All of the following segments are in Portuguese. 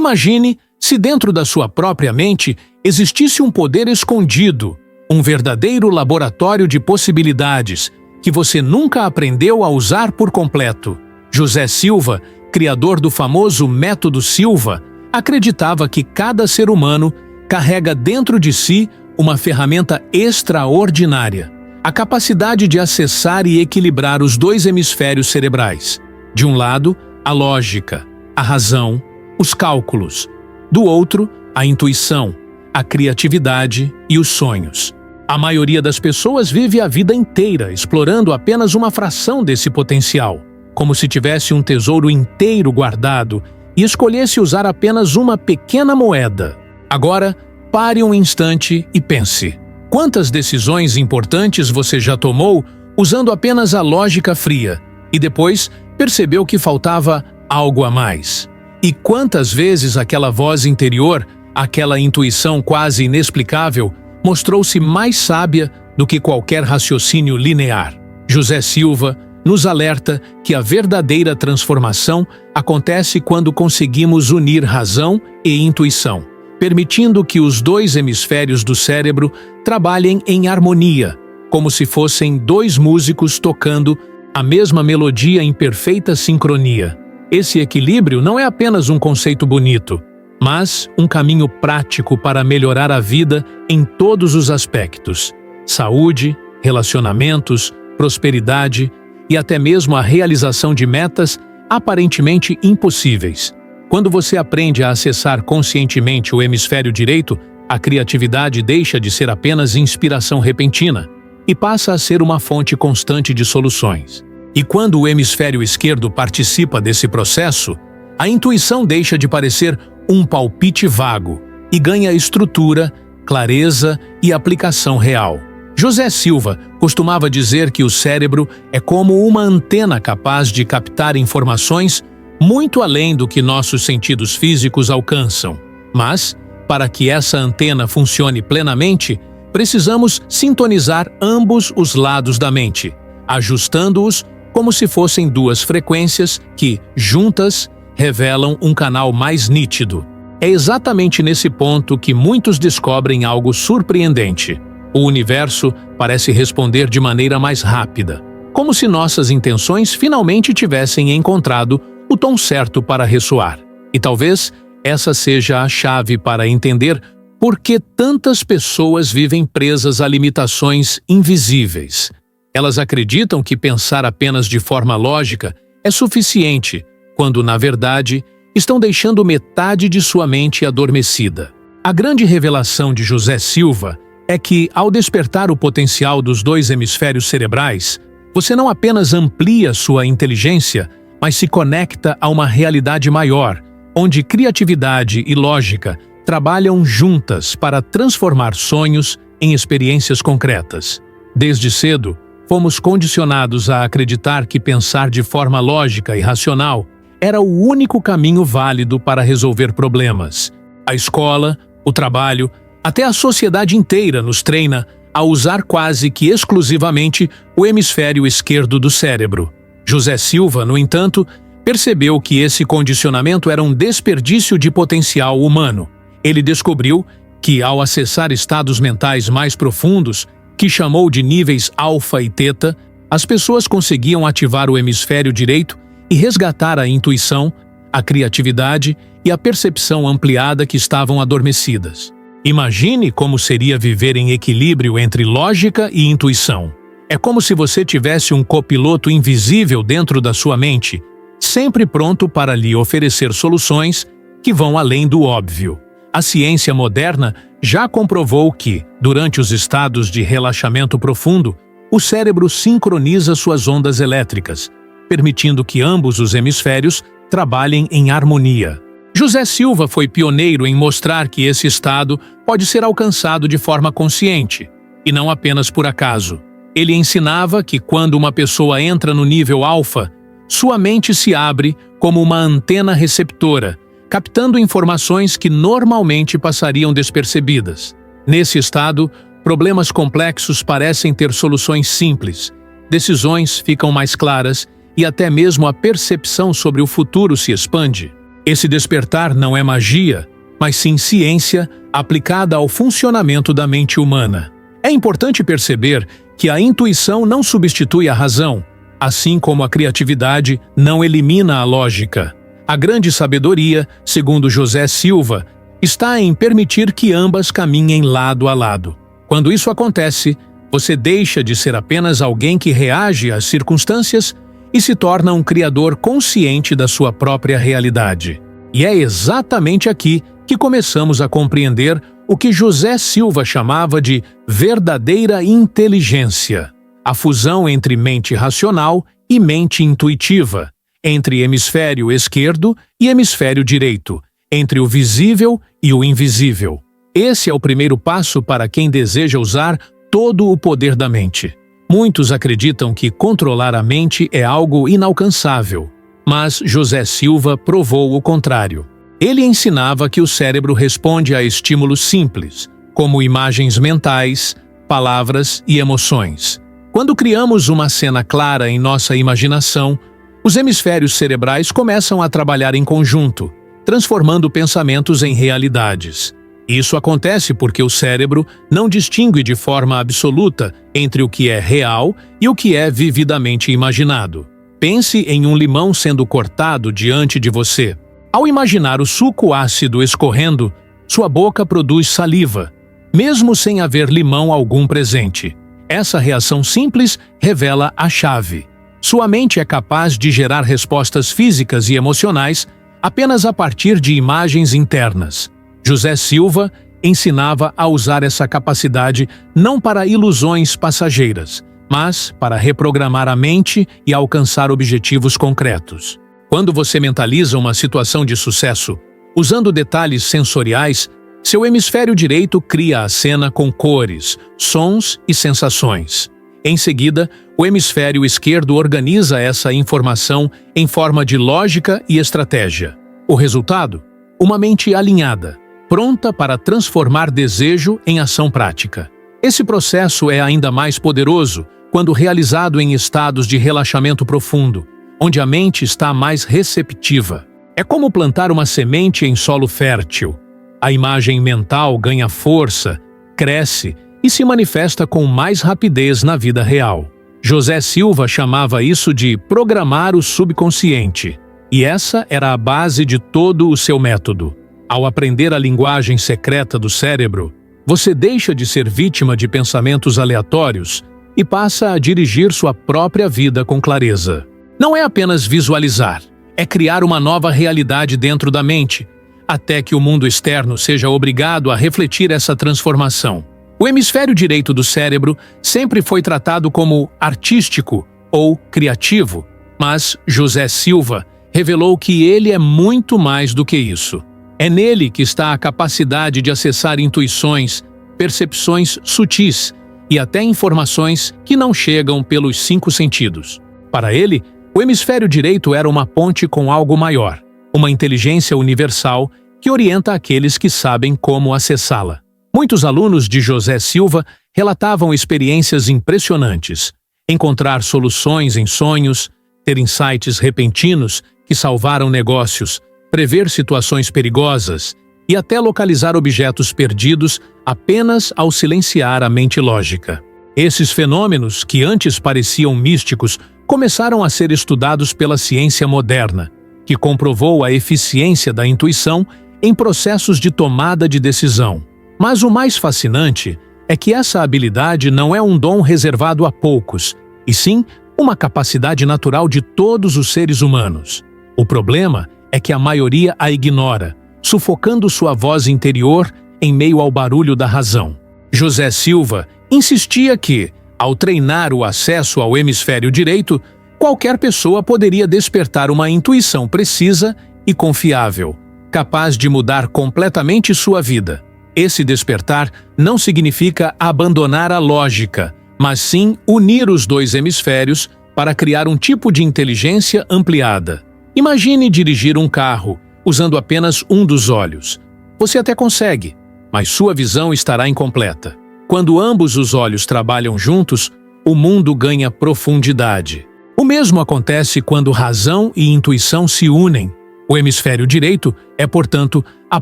Imagine se dentro da sua própria mente existisse um poder escondido, um verdadeiro laboratório de possibilidades que você nunca aprendeu a usar por completo. José Silva, criador do famoso Método Silva, acreditava que cada ser humano carrega dentro de si uma ferramenta extraordinária, a capacidade de acessar e equilibrar os dois hemisférios cerebrais. De um lado, a lógica, a razão, os cálculos. Do outro, a intuição, a criatividade e os sonhos. A maioria das pessoas vive a vida inteira explorando apenas uma fração desse potencial, como se tivesse um tesouro inteiro guardado e escolhesse usar apenas uma pequena moeda. Agora, pare um instante e pense. Quantas decisões importantes você já tomou usando apenas a lógica fria e depois percebeu que faltava algo a mais? E quantas vezes aquela voz interior, aquela intuição quase inexplicável, mostrou-se mais sábia do que qualquer raciocínio linear? José Silva nos alerta que a verdadeira transformação acontece quando conseguimos unir razão e intuição, permitindo que os dois hemisférios do cérebro trabalhem em harmonia, como se fossem dois músicos tocando a mesma melodia em perfeita sincronia. Esse equilíbrio não é apenas um conceito bonito, mas um caminho prático para melhorar a vida em todos os aspectos: saúde, relacionamentos, prosperidade e até mesmo a realização de metas aparentemente impossíveis. Quando você aprende a acessar conscientemente o hemisfério direito, a criatividade deixa de ser apenas inspiração repentina e passa a ser uma fonte constante de soluções. E quando o hemisfério esquerdo participa desse processo, a intuição deixa de parecer um palpite vago e ganha estrutura, clareza e aplicação real. José Silva costumava dizer que o cérebro é como uma antena capaz de captar informações muito além do que nossos sentidos físicos alcançam. Mas, para que essa antena funcione plenamente, precisamos sintonizar ambos os lados da mente, ajustando-os como se fossem duas frequências que, juntas, revelam um canal mais nítido. É exatamente nesse ponto que muitos descobrem algo surpreendente. O universo parece responder de maneira mais rápida, como se nossas intenções finalmente tivessem encontrado o tom certo para ressoar. E talvez essa seja a chave para entender por que tantas pessoas vivem presas a limitações invisíveis. Elas acreditam que pensar apenas de forma lógica é suficiente, quando, na verdade, estão deixando metade de sua mente adormecida. A grande revelação de José Silva é que, ao despertar o potencial dos dois hemisférios cerebrais, você não apenas amplia sua inteligência, mas se conecta a uma realidade maior, onde criatividade e lógica trabalham juntas para transformar sonhos em experiências concretas. Desde cedo, fomos condicionados a acreditar que pensar de forma lógica e racional era o único caminho válido para resolver problemas. A escola, o trabalho, até a sociedade inteira nos treina a usar quase que exclusivamente o hemisfério esquerdo do cérebro. José Silva, no entanto, percebeu que esse condicionamento era um desperdício de potencial humano. Ele descobriu que, ao acessar estados mentais mais profundos, que chamou de níveis alfa e teta, as pessoas conseguiam ativar o hemisfério direito e resgatar a intuição, a criatividade e a percepção ampliada que estavam adormecidas. Imagine como seria viver em equilíbrio entre lógica e intuição. É como se você tivesse um copiloto invisível dentro da sua mente, sempre pronto para lhe oferecer soluções que vão além do óbvio. A ciência moderna já comprovou que, durante os estados de relaxamento profundo, o cérebro sincroniza suas ondas elétricas, permitindo que ambos os hemisférios trabalhem em harmonia. José Silva foi pioneiro em mostrar que esse estado pode ser alcançado de forma consciente, e não apenas por acaso. Ele ensinava que quando uma pessoa entra no nível alfa, sua mente se abre como uma antena receptora, captando informações que normalmente passariam despercebidas. Nesse estado, problemas complexos parecem ter soluções simples, decisões ficam mais claras e até mesmo a percepção sobre o futuro se expande. Esse despertar não é magia, mas sim ciência aplicada ao funcionamento da mente humana. É importante perceber que a intuição não substitui a razão, assim como a criatividade não elimina a lógica. A grande sabedoria, segundo José Silva, está em permitir que ambas caminhem lado a lado. Quando isso acontece, você deixa de ser apenas alguém que reage às circunstâncias e se torna um criador consciente da sua própria realidade. E é exatamente aqui que começamos a compreender o que José Silva chamava de verdadeira inteligência, a fusão entre mente racional e mente intuitiva, entre hemisfério esquerdo e hemisfério direito, entre o visível e o invisível. Esse é o primeiro passo para quem deseja usar todo o poder da mente. Muitos acreditam que controlar a mente é algo inalcançável, mas José Silva provou o contrário. Ele ensinava que o cérebro responde a estímulos simples, como imagens mentais, palavras e emoções. Quando criamos uma cena clara em nossa imaginação, os hemisférios cerebrais começam a trabalhar em conjunto, transformando pensamentos em realidades. Isso acontece porque o cérebro não distingue de forma absoluta entre o que é real e o que é vividamente imaginado. Pense em um limão sendo cortado diante de você. Ao imaginar o suco ácido escorrendo, sua boca produz saliva, mesmo sem haver limão algum presente. Essa reação simples revela a chave. Sua mente é capaz de gerar respostas físicas e emocionais apenas a partir de imagens internas. José Silva ensinava a usar essa capacidade não para ilusões passageiras, mas para reprogramar a mente e alcançar objetivos concretos. Quando você mentaliza uma situação de sucesso, usando detalhes sensoriais, seu hemisfério direito cria a cena com cores, sons e sensações. Em seguida, o hemisfério esquerdo organiza essa informação em forma de lógica e estratégia. O resultado? Uma mente alinhada, pronta para transformar desejo em ação prática. Esse processo é ainda mais poderoso quando realizado em estados de relaxamento profundo, onde a mente está mais receptiva. É como plantar uma semente em solo fértil. A imagem mental ganha força, cresce e se manifesta com mais rapidez na vida real. José Silva chamava isso de programar o subconsciente, e essa era a base de todo o seu método. Ao aprender a linguagem secreta do cérebro, você deixa de ser vítima de pensamentos aleatórios e passa a dirigir sua própria vida com clareza. Não é apenas visualizar, é criar uma nova realidade dentro da mente, até que o mundo externo seja obrigado a refletir essa transformação. O hemisfério direito do cérebro sempre foi tratado como artístico ou criativo, mas José Silva revelou que ele é muito mais do que isso. É nele que está a capacidade de acessar intuições, percepções sutis e até informações que não chegam pelos 5 sentidos. Para ele, o hemisfério direito era uma ponte com algo maior, uma inteligência universal que orienta aqueles que sabem como acessá-la. Muitos alunos de José Silva relatavam experiências impressionantes: encontrar soluções em sonhos, ter insights repentinos que salvaram negócios, prever situações perigosas e até localizar objetos perdidos apenas ao silenciar a mente lógica. Esses fenômenos, que antes pareciam místicos, começaram a ser estudados pela ciência moderna, que comprovou a eficiência da intuição em processos de tomada de decisão. Mas o mais fascinante é que essa habilidade não é um dom reservado a poucos, e sim uma capacidade natural de todos os seres humanos. O problema é que a maioria a ignora, sufocando sua voz interior em meio ao barulho da razão. José Silva insistia que, ao treinar o acesso ao hemisfério direito, qualquer pessoa poderia despertar uma intuição precisa e confiável, capaz de mudar completamente sua vida. Esse despertar não significa abandonar a lógica, mas sim unir os 2 hemisférios para criar um tipo de inteligência ampliada. Imagine dirigir um carro usando apenas um dos olhos. Você até consegue, mas sua visão estará incompleta. Quando ambos os olhos trabalham juntos, o mundo ganha profundidade. O mesmo acontece quando razão e intuição se unem. O hemisfério direito é, portanto, a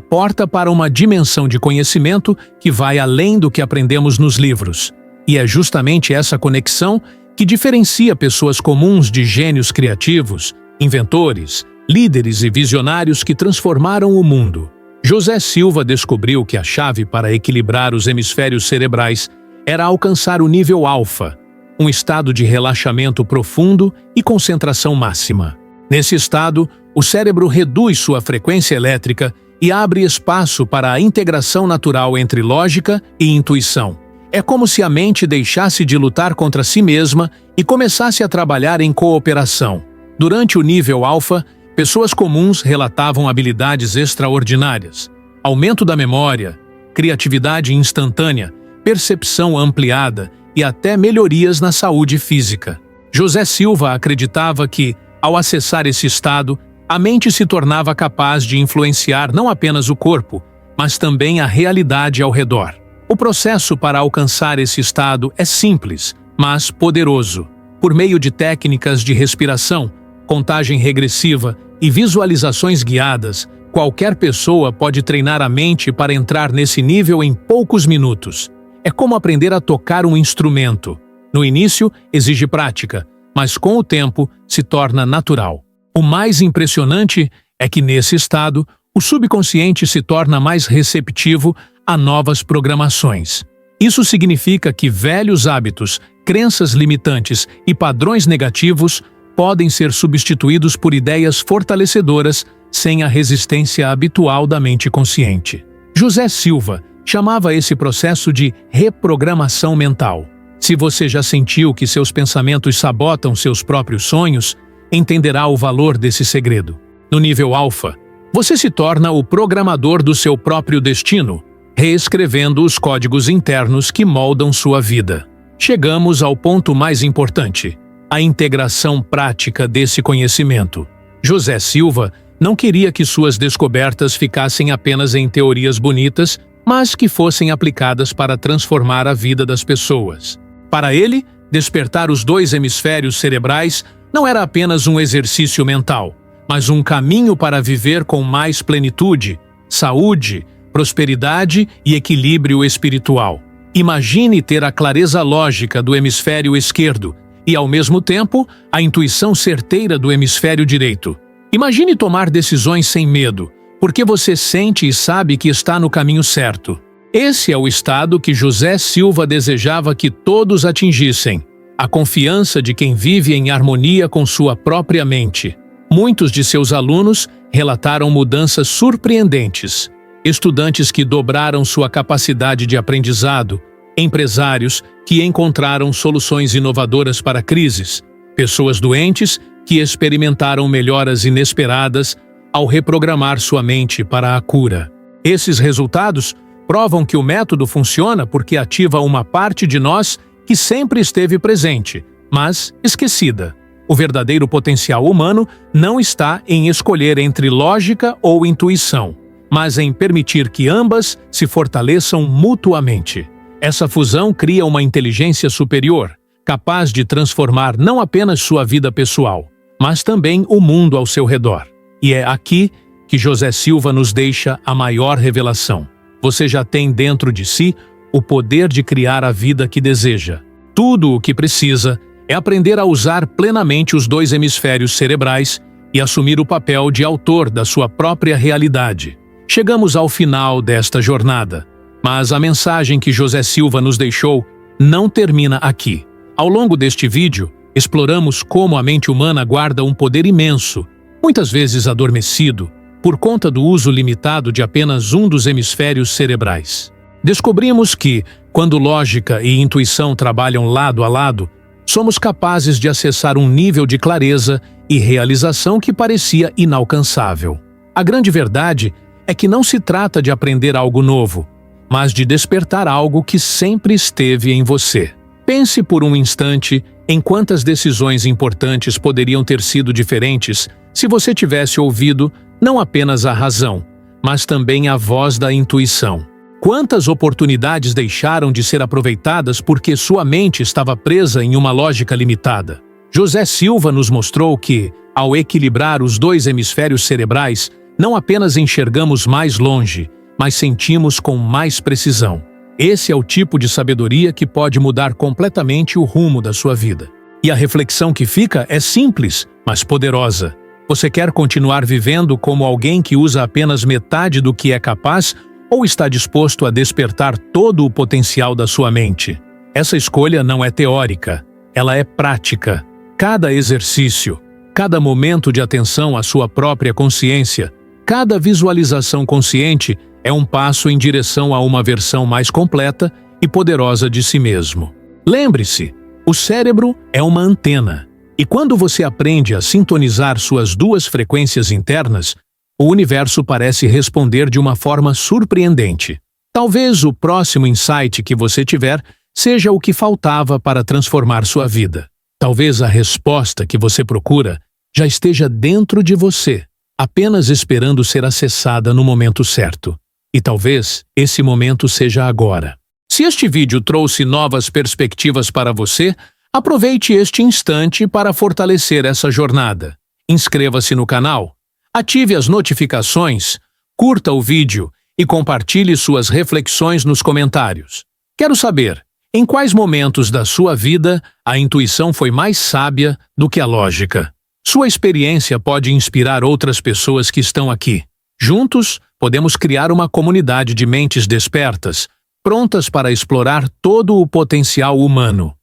porta para uma dimensão de conhecimento que vai além do que aprendemos nos livros. E é justamente essa conexão que diferencia pessoas comuns de gênios criativos, inventores, líderes e visionários que transformaram o mundo. José Silva descobriu que a chave para equilibrar os hemisférios cerebrais era alcançar o nível alfa, um estado de relaxamento profundo e concentração máxima. Nesse estado, o cérebro reduz sua frequência elétrica e abre espaço para a integração natural entre lógica e intuição. É como se a mente deixasse de lutar contra si mesma e começasse a trabalhar em cooperação. Durante o nível alfa, pessoas comuns relatavam habilidades extraordinárias, aumento da memória, criatividade instantânea, percepção ampliada e até melhorias na saúde física. José Silva acreditava que, ao acessar esse estado, a mente se tornava capaz de influenciar não apenas o corpo, mas também a realidade ao redor. O processo para alcançar esse estado é simples, mas poderoso. Por meio de técnicas de respiração, contagem regressiva e visualizações guiadas, qualquer pessoa pode treinar a mente para entrar nesse nível em poucos minutos. É como aprender a tocar um instrumento. No início, exige prática, mas com o tempo se torna natural. O mais impressionante é que nesse estado, o subconsciente se torna mais receptivo a novas programações. Isso significa que velhos hábitos, crenças limitantes e padrões negativos podem ser substituídos por ideias fortalecedoras sem a resistência habitual da mente consciente. José Silva chamava esse processo de reprogramação mental. Se você já sentiu que seus pensamentos sabotam seus próprios sonhos, entenderá o valor desse segredo. No nível alfa, você se torna o programador do seu próprio destino, reescrevendo os códigos internos que moldam sua vida. Chegamos ao ponto mais importante: a integração prática desse conhecimento. José Silva não queria que suas descobertas ficassem apenas em teorias bonitas, mas que fossem aplicadas para transformar a vida das pessoas. Para ele, despertar os dois hemisférios cerebrais não era apenas um exercício mental, mas um caminho para viver com mais plenitude, saúde, prosperidade e equilíbrio espiritual. Imagine ter a clareza lógica do hemisfério esquerdo e, ao mesmo tempo, a intuição certeira do hemisfério direito. Imagine tomar decisões sem medo, porque você sente e sabe que está no caminho certo. Esse é o estado que José Silva desejava que todos atingissem: a confiança de quem vive em harmonia com sua própria mente. Muitos de seus alunos relataram mudanças surpreendentes. Estudantes que dobraram sua capacidade de aprendizado, empresários que encontraram soluções inovadoras para crises, pessoas doentes que experimentaram melhoras inesperadas ao reprogramar sua mente para a cura. Esses resultados provam que o método funciona porque ativa uma parte de nós que sempre esteve presente, mas esquecida. O verdadeiro potencial humano não está em escolher entre lógica ou intuição, mas em permitir que ambas se fortaleçam mutuamente. Essa fusão cria uma inteligência superior, capaz de transformar não apenas sua vida pessoal, mas também o mundo ao seu redor. E é aqui que José Silva nos deixa a maior revelação. Você já tem dentro de si o poder de criar a vida que deseja. Tudo o que precisa é aprender a usar plenamente os dois hemisférios cerebrais e assumir o papel de autor da sua própria realidade. Chegamos ao final desta jornada, mas a mensagem que José Silva nos deixou não termina aqui. Ao longo deste vídeo, exploramos como a mente humana guarda um poder imenso, muitas vezes adormecido, por conta do uso limitado de apenas um dos hemisférios cerebrais. Descobrimos que, quando lógica e intuição trabalham lado a lado, somos capazes de acessar um nível de clareza e realização que parecia inalcançável. A grande verdade é que não se trata de aprender algo novo, mas de despertar algo que sempre esteve em você. Pense por um instante em quantas decisões importantes poderiam ter sido diferentes se você tivesse ouvido não apenas a razão, mas também a voz da intuição. Quantas oportunidades deixaram de ser aproveitadas porque sua mente estava presa em uma lógica limitada? José Silva nos mostrou que, Ao equilibrar os dois hemisférios cerebrais, não apenas enxergamos mais longe, mas sentimos com mais precisão. Esse é o tipo de sabedoria que pode mudar completamente o rumo da sua vida. E a reflexão que fica é simples, mas poderosa. Você quer continuar vivendo como alguém que usa apenas metade do que é capaz ou está disposto a despertar todo o potencial da sua mente? Essa escolha não é teórica, ela é prática. Cada exercício, cada momento de atenção à sua própria consciência, cada visualização consciente é um passo em direção a uma versão mais completa e poderosa de si mesmo. Lembre-se, o cérebro é uma antena, e quando você aprende a sintonizar suas duas frequências internas, o universo parece responder de uma forma surpreendente. Talvez o próximo insight que você tiver seja o que faltava para transformar sua vida. Talvez a resposta que você procura já esteja dentro de você, apenas esperando ser acessada no momento certo. E talvez esse momento seja agora. Se este vídeo trouxe novas perspectivas para você, aproveite este instante para fortalecer essa jornada. Inscreva-se no canal, ative as notificações, curta o vídeo e compartilhe suas reflexões nos comentários. Quero saber, em quais momentos da sua vida a intuição foi mais sábia do que a lógica? Sua experiência pode inspirar outras pessoas que estão aqui. Juntos, podemos criar uma comunidade de mentes despertas, prontas para explorar todo o potencial humano.